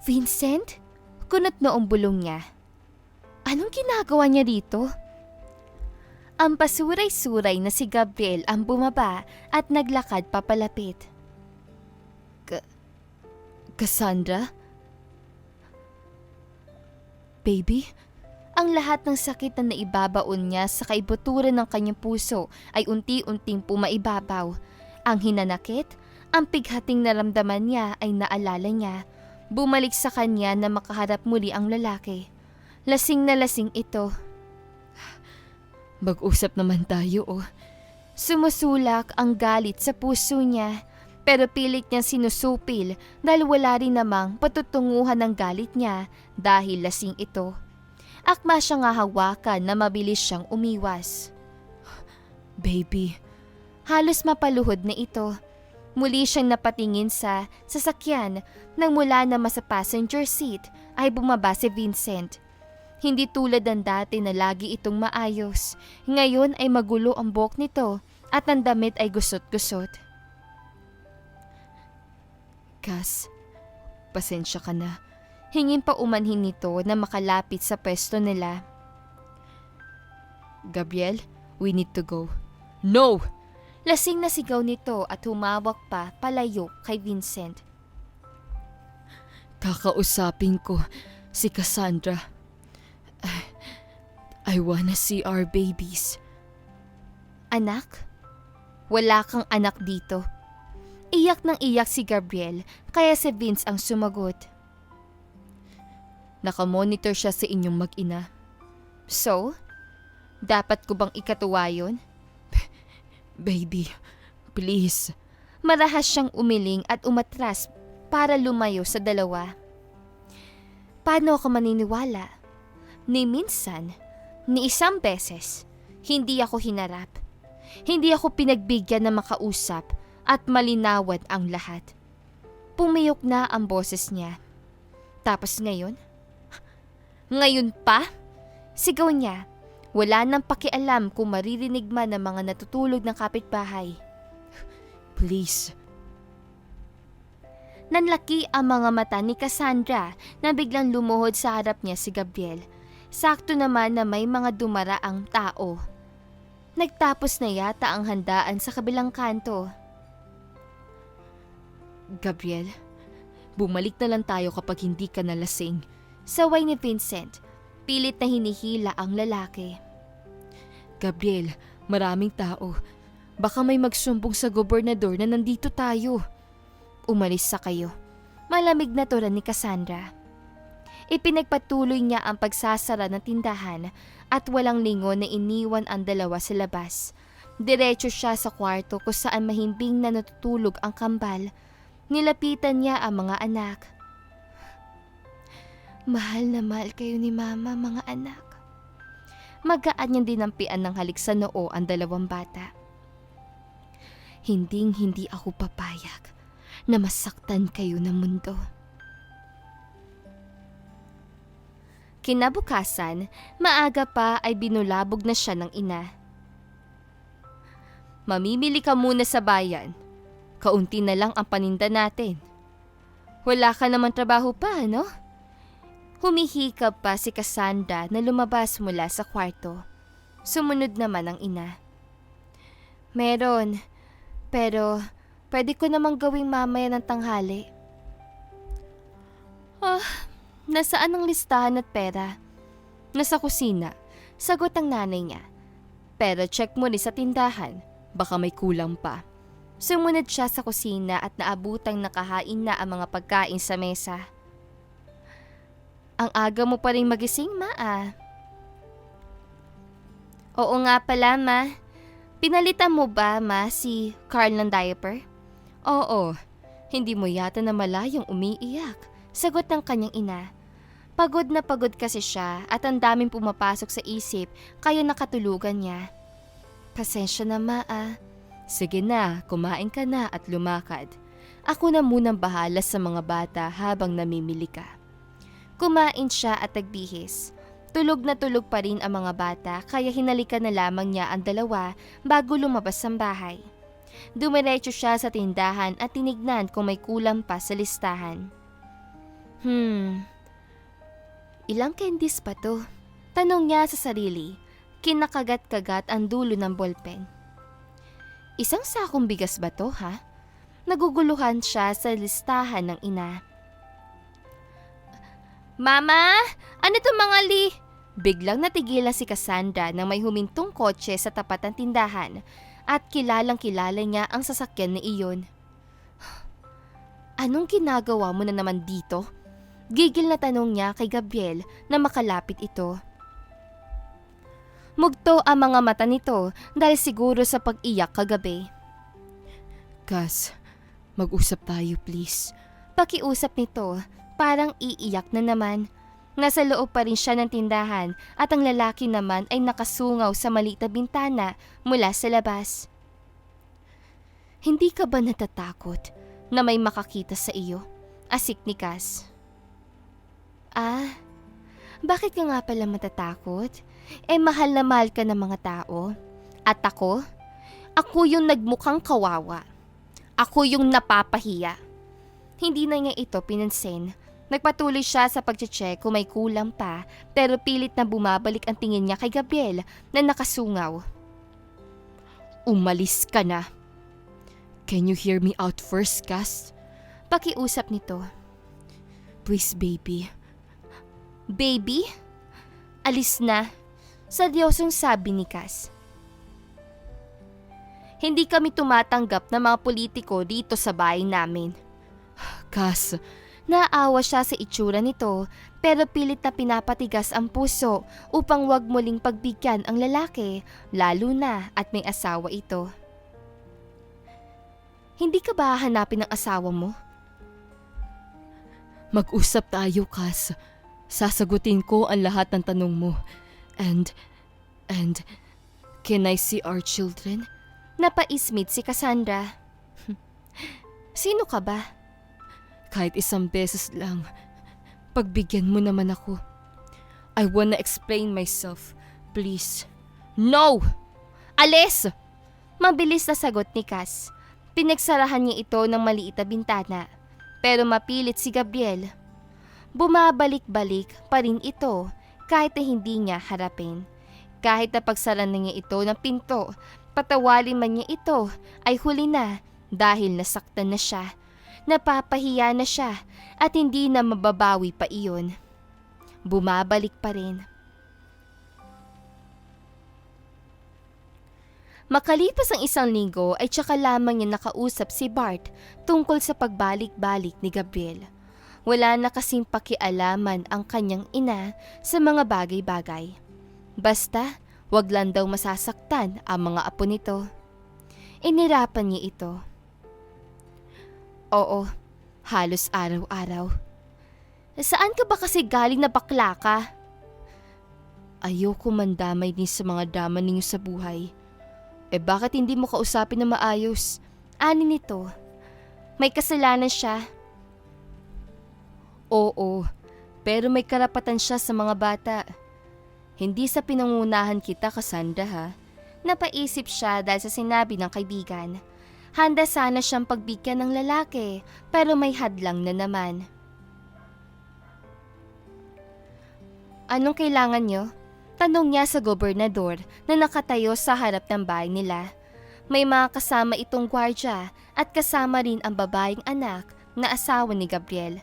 Vincent? Kunot noong bulong niya. Anong ginagawa niya dito? Ang pasuray-suray na si Gabriel ang bumaba at naglakad papalapit. Cassandra? Baby? Ang lahat ng sakit na naibabaon niya sa kaibuturan ng kanyang puso ay unti-unting pumaibabaw. Ang hinanakit, ang pighating naramdaman niya ay naalala niya. Bumalik sa kanya na makaharap muli ang lalaki. Lasing na lasing ito. Mag-usap naman tayo, oh. Sumusulak ang galit sa puso niya, pero pilit niyang sinusupil dahil wala rin namang patutunguhan ng galit niya dahil lasing ito. Akma siya nga hawakan na mabilis siyang umiwas. Baby, halos mapaluhod na ito. Muli siyang napatingin sa sasakyan nang mula naman sa passenger seat ay bumaba si Vincent. Hindi tulad ng dati na lagi itong maayos. Ngayon ay magulo ang buhok nito at ang damit ay gusot-gusot. Cass, pasensya ka na. Hingin pa umanhin nito na makalapit sa pwesto nila. Gabriel, we need to go. No! Lasing na sigaw nito at humawak pa palayo kay Vincent. Kakausapin ko si Cassandra. I wanna see our babies. Anak? Wala kang anak dito. Iyak nang iyak si Gabriel kaya si Vince ang sumagot. Nakamonitor siya sa inyong mag-ina. So? Dapat ko bang ikatuwa yun? Baby, please. Marahas siyang umiling at umatras para lumayo sa dalawa. Paano ako maniniwala? Ni minsan, ni isang beses, hindi ako hinarap. Hindi ako pinagbigyan na makausap at malinawad ang lahat. Pumiyok na ang boses niya. Tapos ngayon? Ngayon pa? Sigaw niya. Wala nang pakialam kung maririnig man ng mga natutulog ng kapitbahay. Please. Nanlaki ang mga mata ni Cassandra na biglang lumuhod sa harap niya si Gabriel. Sakto naman na may mga dumaraang tao. Nagtapos na yata ang handaan sa kabilang kanto. Gabriel, bumalik na lang tayo kapag hindi ka nalasing. Saway ni Vincent. Pilit na hinihila ang lalaki. Gabriel, maraming tao. Baka may magsumbong sa gobernador na nandito tayo. Umalis sa kayo. Malamig na turan ni Cassandra. Ipinagpatuloy niya ang pagsasara ng tindahan at walang lingon na iniwan ang dalawa sa labas. Diretso siya sa kwarto kung saan mahimbing na natutulog ang kambal. Nilapitan niya ang mga anak. Mahal na mahal kayo ni Mama, mga anak. Magaan niyang dinampian ng halik sa noo ang dalawang bata. Hinding-hindi ako papayag na masaktan kayo ng mundo. Kinabukasan, maaga pa ay binulabog na siya ng ina. Mamimili ka muna sa bayan. Kaunti na lang ang paninda natin. Wala ka naman trabaho pa, no? Humihikab pa si Cassandra na lumabas mula sa kwarto. Sumunod naman ang ina. Meron, pero pwede ko namang gawing mamaya ng tanghali. Nasaan ang listahan at pera? Nasa kusina, sagot ang nanay niya. Pero check mo rin sa tindahan, baka may kulang pa. Sumunod siya sa kusina at naabutang nakahain na ang mga pagkain sa mesa. Ang aga mo pa rin magising, Ma. Oo nga pala, Ma. Pinalitan mo ba, Ma, si Carl ng diaper? Oo. Hindi mo yata na malayang umiiyak, sagot ng kanyang ina. Pagod na pagod kasi siya at ang daming pumapasok sa isip kaya nakatulugan niya. Pasensya na, Ma. Sige na, kumain ka na at lumakad. Ako na munang bahala sa mga bata habang namimili ka. Kumain siya at nagbihis. Tulog na tulog pa rin ang mga bata kaya hinalikan na lamang niya ang dalawa bago lumabas ng bahay. Dumiretso siya sa tindahan at tinignan kung may kulang pa sa listahan. Ilang candies pa to? Tanong niya sa sarili, kinakagat-kagat ang dulo ng ballpen. Isang sakong bigas ba to, ha? Naguguluhan siya sa listahan ng ina. Mama! Ano to mga Biglang natigilan si Cassandra nang may humintong kotse sa tapat ng tindahan at kilalang-kilala niya ang sasakyan na iyon. Anong ginagawa mo na naman dito? Gigil na tanong niya kay Gabriel na makalapit ito. Mugto ang mga mata nito dahil siguro sa pag-iyak kagabi. Cass, mag-usap tayo please. Pakiusap nito, parang iiyak na naman. Nasa loob pa rin siya ng tindahan at ang lalaki naman ay nakasungaw sa maliit na bintana mula sa labas. Hindi ka ba natatakot na may makakita sa iyo? Asik ni Cass. Bakit ka nga pala matatakot? Mahal na mahal ka ng mga tao. At ako? Ako yung nagmukhang kawawa. Ako yung napapahiya. Hindi na niya ito pinansin. Nagpatuloy siya sa pagche-check kung may kulang pa, pero pilit na bumabalik ang tingin niya kay Gabriel na nakasungaw. Umalis ka na. Can you hear me out first, Cass? Pakiusap nito. Please, baby. Baby? Alis na. Seryosong sabi ni Cass. Hindi kami tumatanggap ng mga politiko dito sa bahay namin. Cass, naawa siya sa itsura nito pero pilit na pinapatigas ang puso upang wag muling pagbigyan ang lalaki, lalo na at may asawa ito. Hindi ka ba hahanapin ng asawa mo? Mag-usap tayo, Cass. Sasagutin ko ang lahat ng tanong mo. And, can I see our children? Napaismit si Cassandra. Sino ka ba? Kahit isang beses lang, pagbigyan mo naman ako. I wanna explain myself, please. No! Alis! Mabilis na sagot ni Cass. Pinagsarahan niya ito ng maliit na bintana, pero mapilit si Gabriel. Bumabalik-balik pa rin ito kahit na hindi niya harapin. Kahit na pagsara na niya ito ng pinto, patawalin man niya ito ay huli na dahil nasaktan na siya. Napapahiya na siya at hindi na mababawi pa iyon. Bumabalik pa rin. Makalipas ang isang linggo ay tsaka lamang niya nakausap si Bart tungkol sa pagbalik-balik ni Gabriel. Wala na kasing pakialaman ang kanyang ina sa mga bagay-bagay. Basta, wag lang daw masasaktan ang mga apo nito. Inirapan niya ito. Oo, halos araw-araw. Saan ka ba kasi galing na bakla ka? Ayoko mandamay din sa mga drama ninyo sa buhay. Bakit hindi mo kausapin na maayos? Ani nito. May kasalanan siya. Oo, pero may karapatan siya sa mga bata. Hindi sa pinangunahan kita, Cassandra, ha? Napaisip siya dahil sa sinabi ng kaibigan. Handa sana siyang pagbigyan ng lalaki pero may hadlang na naman. Anong kailangan niyo? Tanong niya sa gobernador na nakatayo sa harap ng bahay nila. May mga kasama itong gwardya at kasama rin ang babaeng anak na asawa ni Gabriel.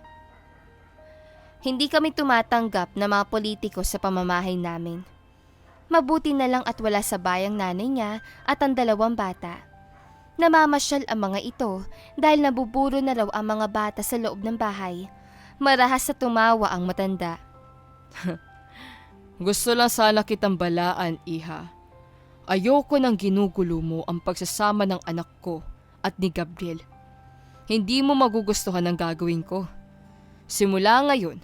Hindi kami tumatanggap na mga politiko sa pamamahay namin. Mabuti na lang at wala sa bayang nanay niya at ang 2 bata. Namamasyal ang mga ito dahil nabuburo na raw ang mga bata sa loob ng bahay. Marahas sa tumawa ang matanda. Gusto lang sana kitang balaan, iha. Ayoko nang ginugulo mo ang pagsasama ng anak ko at ni Gabriel. Hindi mo magugustuhan ang gagawin ko. Simula ngayon,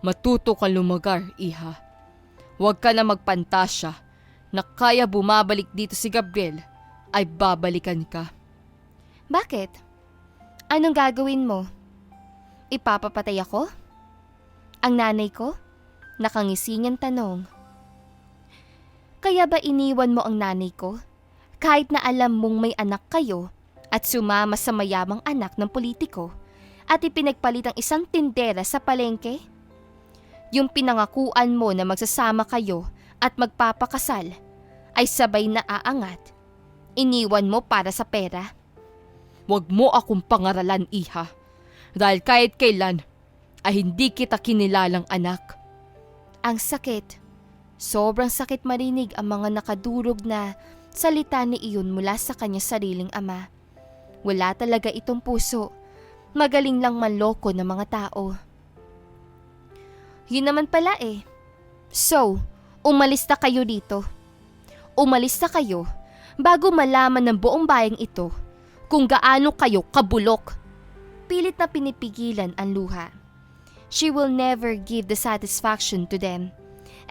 matuto kang lumagar, iha. Huwag ka na magpantasya na kaya bumabalik dito si Gabriel ay babalikan ka. Bakit? Anong gagawin mo? Ipapapatay ako? Ang nanay ko? Nakangisi niyang tanong. Kaya ba iniwan mo ang nanay ko? Kahit na alam mong may anak kayo at sumama sa mayamang anak ng politiko, at ipinagpalit ang isang tindera sa palengke? Yung pinangakuan mo na magsasama kayo at magpapakasal ay sabay na aangat. Iniwan mo para sa pera. Huwag mo akong pangaralan, iha. Dahil kahit kailan ay hindi kita kinilalang anak. Ang sakit. Sobrang sakit marinig ang mga nakadurog na salita ni Iyon mula sa kanya sariling ama. Wala talaga itong puso. Magaling lang manloko ng mga tao. Yun naman pala eh. So, umalis na kayo dito. Umalis na kayo bago malaman ng buong bayang ito kung gaano kayo kabulok. Pilit na pinipigilan ang luha. She will never give the satisfaction to them,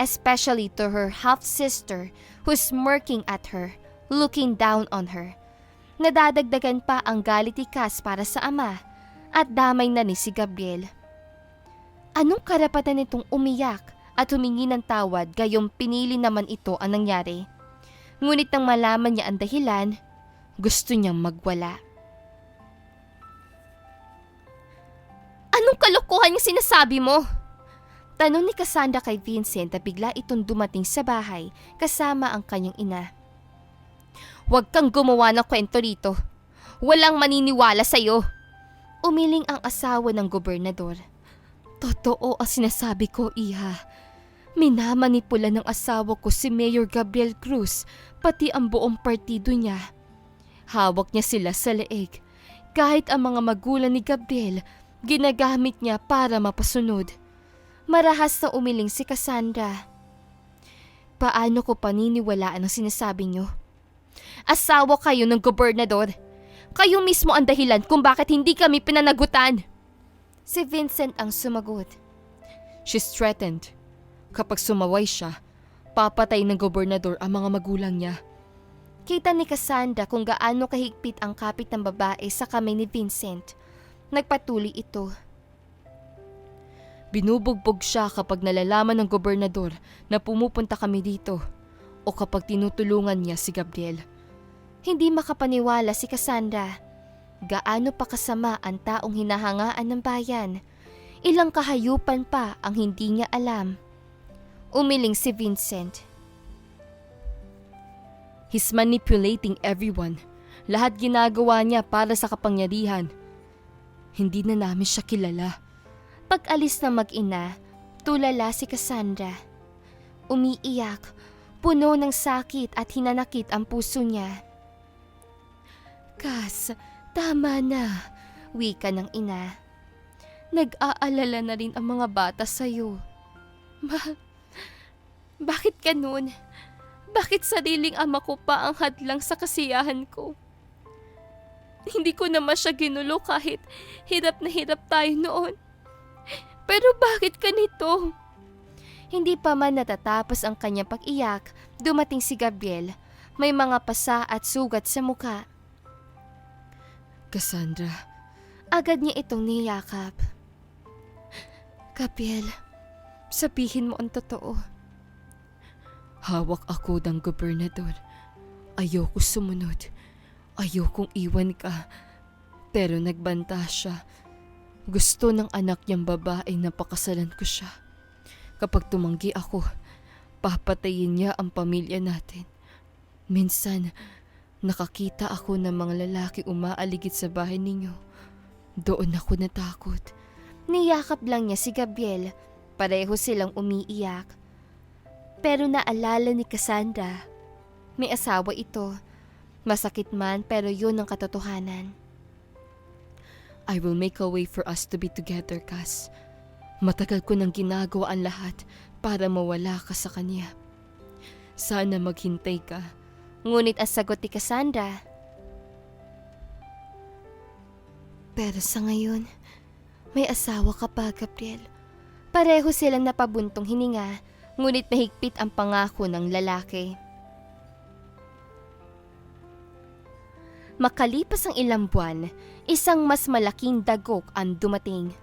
especially to her half-sister who's smirking at her, looking down on her. Nadadagdagan pa ang galit ni Cass para sa ama at damay na ni si Gabriel. Anong karapatan nitong umiyak at humingi ng tawad gayong pinili naman ito ang nangyari? Ngunit nang malaman niya ang dahilan, gusto niyang magwala. Anong kalokohan yung sinasabi mo? Tanong ni Cassandra kay Vincent na bigla itong dumating sa bahay kasama ang kanyang ina. Huwag kang gumawa ng kwento rito. Walang maniniwala sa'yo. Umiling ang asawa ng gobernador. Totoo ang sinasabi ko, iha. Minamanipula ng asawa ko si Mayor Gabriel Cruz, pati ang buong partido niya. Hawak niya sila sa leeg. Kahit ang mga magulang ni Gabriel, ginagamit niya para mapasunod. Marahas na umiling si Cassandra. Paano ko paniniwalaan ang sinasabi niyo? Asawa kayo ng gobernador. Kayo mismo ang dahilan kung bakit hindi kami pinanagutan. Si Vincent ang sumagot. She's threatened. Kapag sumaway siya, papatay ng gobernador ang mga magulang niya. Kita ni Cassandra kung gaano kahigpit ang kapit ng babae sa kamay ni Vincent. Nagpatuloy ito. Binubugbog siya kapag nalalaman ng gobernador na pumupunta kami dito o kapag tinutulungan niya si Gabriel. Hindi makapaniwala si Cassandra. Gaano pa kasama ang taong hinahangaan ng bayan. Ilang kahayupan pa ang hindi niya alam. Umiling si Vincent. He's manipulating everyone. Lahat ginagawa niya para sa kapangyarihan. Hindi na namin siya kilala. Pag-alis na mag-ina, tulala si Cassandra. Umiiyak, puno ng sakit at hinanakit ang puso niya. Cass, tama na, wika ng ina. Nag-aalala na rin ang mga bata sa'yo. Bakit ganun? Bakit sariling ama ko pa ang hadlang sa kasiyahan ko? Hindi ko naman siya ginulo kahit hirap na hirap tayo noon. Pero bakit ganito? Hindi pa man natatapos ang kanyang pag-iyak, dumating si Gabriel. May mga pasa at sugat sa mukha. Cassandra. Agad niya itong niyakap. Gabriel, sabihin mo ang totoo. Hawak ako ng gobernador. Ayoko sumunod. Ayokong iwan ka. Pero nagbanta siya. Gusto ng anak niyang babae na pakasalan ko siya. Kapag tumanggi ako, papatayin niya ang pamilya natin. Minsan, nakakita ako ng mga lalaki umaaligid sa bahay ninyo. Doon ako natakot. Niyakap lang niya si Gabriel. Pareho silang umiiyak. Pero naalala ni Cassandra, may asawa ito. Masakit man pero yun ang katotohanan. I will make a way for us to be together, Cass. Matagal ko nang ginagawa ang lahat para mawala ka sa kanya. Sana maghintay ka. Ngunit ang sagot ni Cassandra, pero sa ngayon, may asawa ka pa, Gabriel. Pareho silang napabuntong hininga, ngunit mahigpit ang pangako ng lalaki. Makalipas ang ilang buwan, isang mas malaking dagok ang dumating.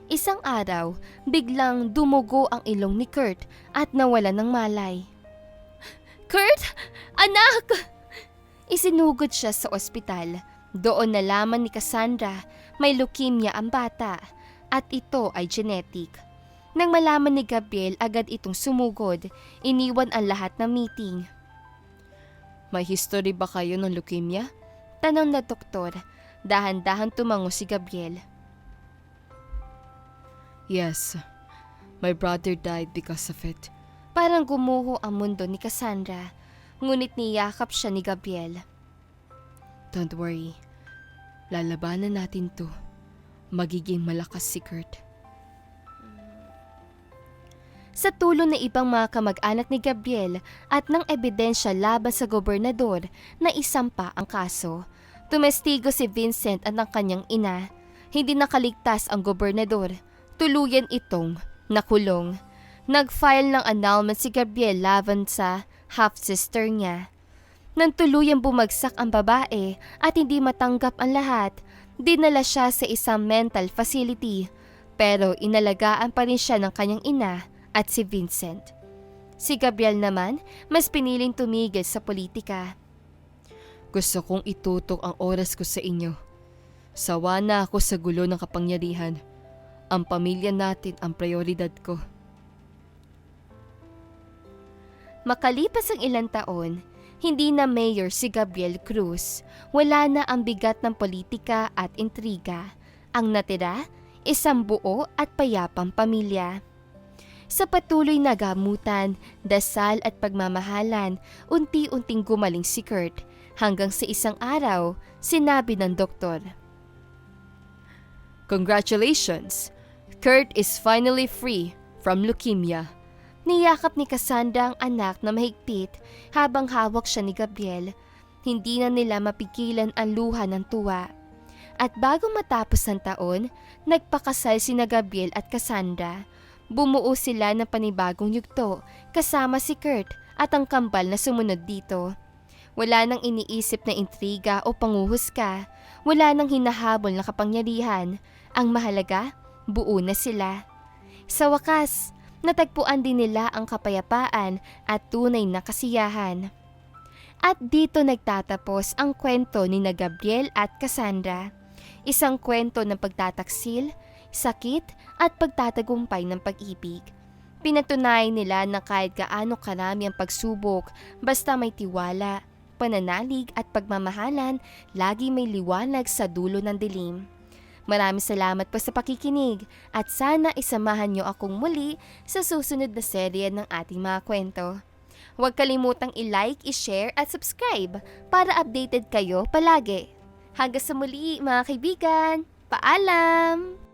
Isang araw, biglang dumugo ang ilong ni Kurt at nawala ng malay. Kurt! Anak! Isinugod siya sa ospital. Doon nalaman ni Cassandra, May leukemia ang bata at ito ay genetic. Nang malaman ni Gabriel, agad itong sumugod. Iniwan ang lahat ng meeting. May history ba kayo ng leukemia? Tanong na doktor. Dahan-dahan tumango si Gabriel. Yes. My brother died because of it. Parang gumuho ang mundo ni Cassandra. Ngunit niyakap siya ni Gabriel. Don't worry. Lalabanan natin to. Magiging malakas si Kurt. Sa tulong ng ibang mga kamag-anak ni Gabriel at ng ebidensya laban sa gobernador na isampa ang kaso, tumestigo si Vincent at ang kanyang ina. Hindi nakaligtas ang gobernador. Tuluyan itong nakulong. Nag-file ng annulment si Gabriel laban sa half-sister niya. Nang tuluyang bumagsak ang babae at hindi matanggap ang lahat, dinala siya sa isang mental facility. Pero inalagaan pa rin siya ng kanyang ina at si Vincent. Si Gabriel naman, mas piniling tumigil sa politika. Gusto kong itutok ang oras ko sa inyo. Sawa na ako sa gulo ng kapangyarihan. Ang pamilya natin ang prioridad ko. Makalipas ang ilang taon, hindi na mayor si Gabriel Cruz. Wala na ang bigat ng politika at intriga. Ang natira, isang buo at payapang pamilya. Sa patuloy na gamutan, dasal at pagmamahalan, unti-unting gumaling si Kurt hanggang sa isang araw, sinabi ng doktor. Congratulations! Kurt is finally free from leukemia. Niyakap ni Cassandra ang anak na mahigpit habang hawak siya ni Gabriel. Hindi na nila mapigilan ang luha ng tuwa. At bago matapos ang taon, nagpakasal sina Gabriel at Cassandra. Bumuo sila ng panibagong yugto kasama si Kurt at ang kambal na sumunod dito. Wala nang iniisip na intriga o panguhusga. Wala nang hinahabol na kapangyarihan. Ang mahalaga, buo na sila. Sa wakas, natagpuan din nila ang kapayapaan at tunay na kasiyahan. At dito nagtatapos ang kwento ni na Gabriel at Cassandra. Isang kwento ng pagtataksil, sakit at pagtatagumpay ng pag-ibig. Pinatunayan nila na kahit gaano karami ang pagsubok, basta may tiwala, pananalig at pagmamahalan, lagi may liwanag sa dulo ng dilim. Maraming salamat po sa pakikinig at sana isamahan niyo akong muli sa susunod na serye ng ating mga kwento. Huwag kalimutang i-like, i-share at subscribe para updated kayo palagi. Hanggang sa muli mga kaibigan, paalam!